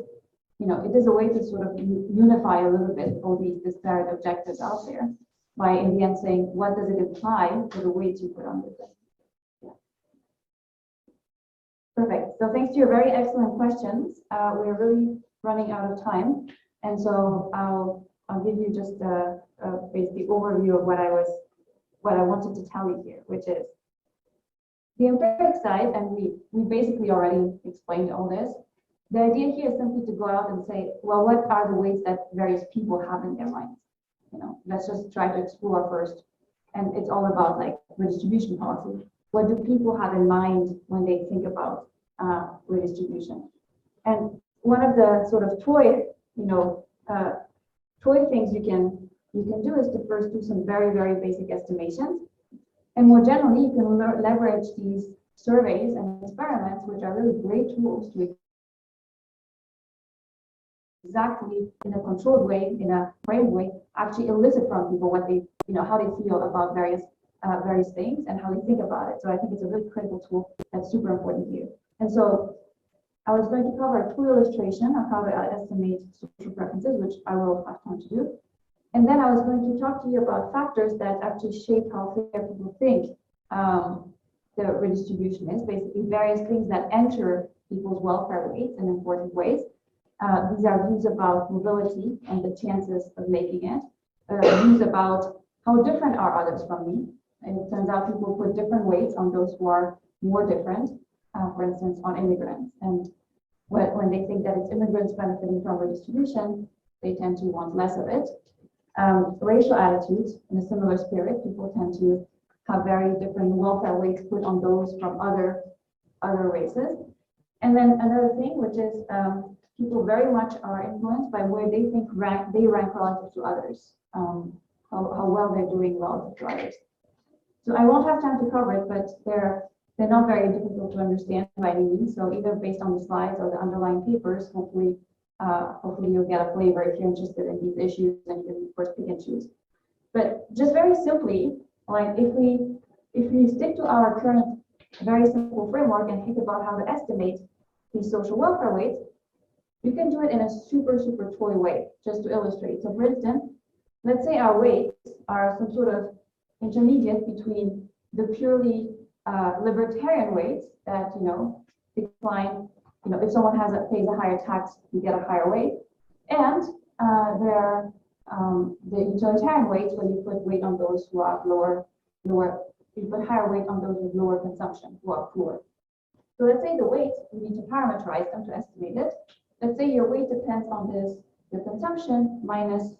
a way to sort of unify a little bit all these disparate objectives out there by in the end saying, what does it imply for the weights you put on this thing? Yeah. Perfect. So thanks to your very excellent questions, we're really running out of time, and so I'll give you just a basic overview of what I wanted to tell you here, which is the empiric side, and we basically already explained all this. The idea here is simply to go out and say, well, what are the weights that various people have in their minds? Let's just try to explore first. And it's all about like redistribution policy. What do people have in mind when they think about redistribution? And one of the sort of toy things you can do is to first do some very, very basic estimations. And more generally, you can leverage these surveys and experiments, which are really great tools to exactly in a controlled way, in a framed way, actually elicit from people what they, how they feel about various things and how they think about it. So I think it's a really critical tool that's super important here. And so I was going to cover a tool illustration of how to estimate social preferences, which I will have time to do. And then I was going to talk to you about factors that actually shape how fair people think the redistribution is, basically various things that enter people's welfare weights in important ways. These are views about mobility and the chances of making it, views about how different are others from me. And it turns out people put different weights on those who are more different, for instance, on immigrants. And when they think that it's immigrants benefiting from redistribution, they tend to want less of it. Racial attitudes, in a similar spirit, people tend to have very different welfare weights put on those from other races. And then another thing, which is people very much are influenced by where they think they rank relative to others, how well they're doing relative to others. So I won't have time to cover it, but they're not very difficult to understand by any means. So either based on the slides or the underlying papers, hopefully you'll get a flavor if you're interested in these issues, and you can of course pick and choose. But just very simply, like if we stick to our current very simple framework and think about how to estimate these social welfare weights, you can do it in a super toy way, just to illustrate. So for instance, let's say our weights are some sort of intermediate between the purely libertarian weights that, decline, if someone pays a higher tax, you get a higher weight, and the utilitarian weights, where you put weight on those who are you put higher weight on those with lower consumption, who are poor. So let's say the weights, we need to parameterize them to estimate it. Let's say your weight depends on your consumption minus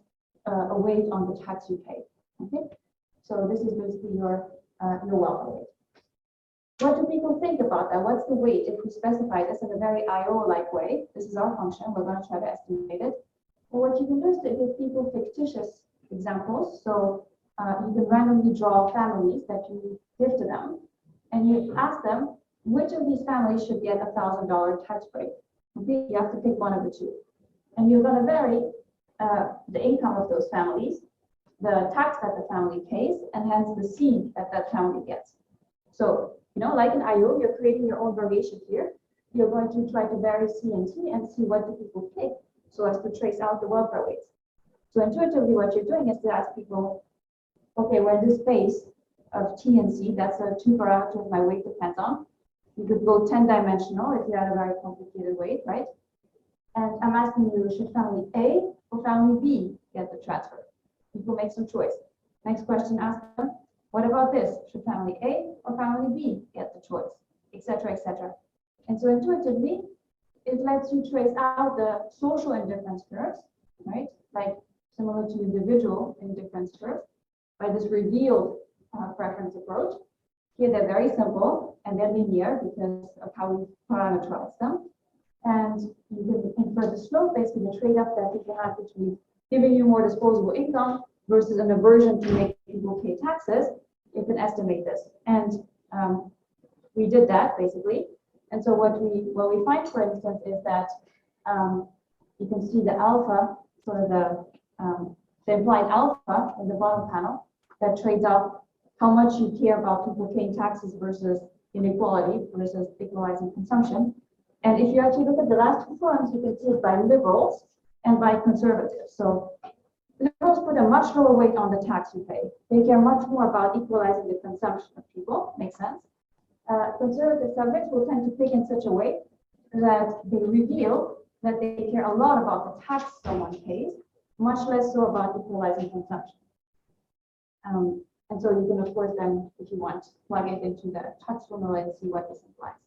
a weight on the tax you pay. Okay, so this is basically your welfare weight. What do people think about that? What's the weight if we specify this in a very IO-like way? This is our function. We're going to try to estimate it. Well, what you can do is to give people fictitious examples. So you can randomly draw families that you give to them, and you ask them which of these families should get a $1,000 tax break. Okay, you have to pick one of the two, and you're going to vary the income of those families, the tax that the family pays, and hence the seed that family gets. So, like in IO, you're creating your own variation here. You're going to try to vary C and T and see what do people pick so as to trace out the welfare weights. So intuitively, what you're doing is to ask people, okay, we're in this space of T and C, that's the two parameters my weight depends on. You could go 10-dimensional if you had a very complicated weight, right? And I'm asking you, should family A or family B get the transfer? People make some choice. Next question, ask them, what about this? Should family A or family B get the choice? Etc., etc. And so intuitively, it lets you trace out the social indifference curves, right? Like similar to individual indifference curves by this revealed preference approach. Here they're very simple and they're linear because of how we parameterize them. And you can infer the slope, basically the trade-off that people have between giving you more disposable income versus an aversion to make people pay taxes. You can estimate this. And we did that basically. And so what we find, for instance, is that you can see the alpha, sort of the implied alpha in the bottom panel that trades off how much you care about people paying taxes versus inequality versus equalizing consumption. And if you actually look at the last two columns, you can see it by liberals and by conservatives. So liberals put a much lower weight on the tax you pay. They care much more about equalizing the consumption of people. Makes sense. Conservative subjects will tend to pick in such a way that they reveal that they care a lot about the tax someone pays, much less so about equalizing consumption. And so you can, of course, then, if you want, plug it into the tax formula and see what this implies.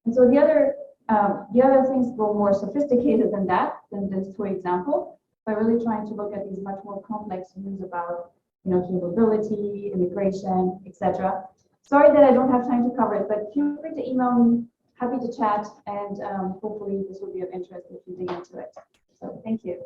And so the other things go more sophisticated than that, than this toy example, by really trying to look at these much more complex views about, capability, immigration, etc. Sorry that I don't have time to cover it, but feel free to email me. Happy to chat, and hopefully this will be of interest if you dig into it. So thank you.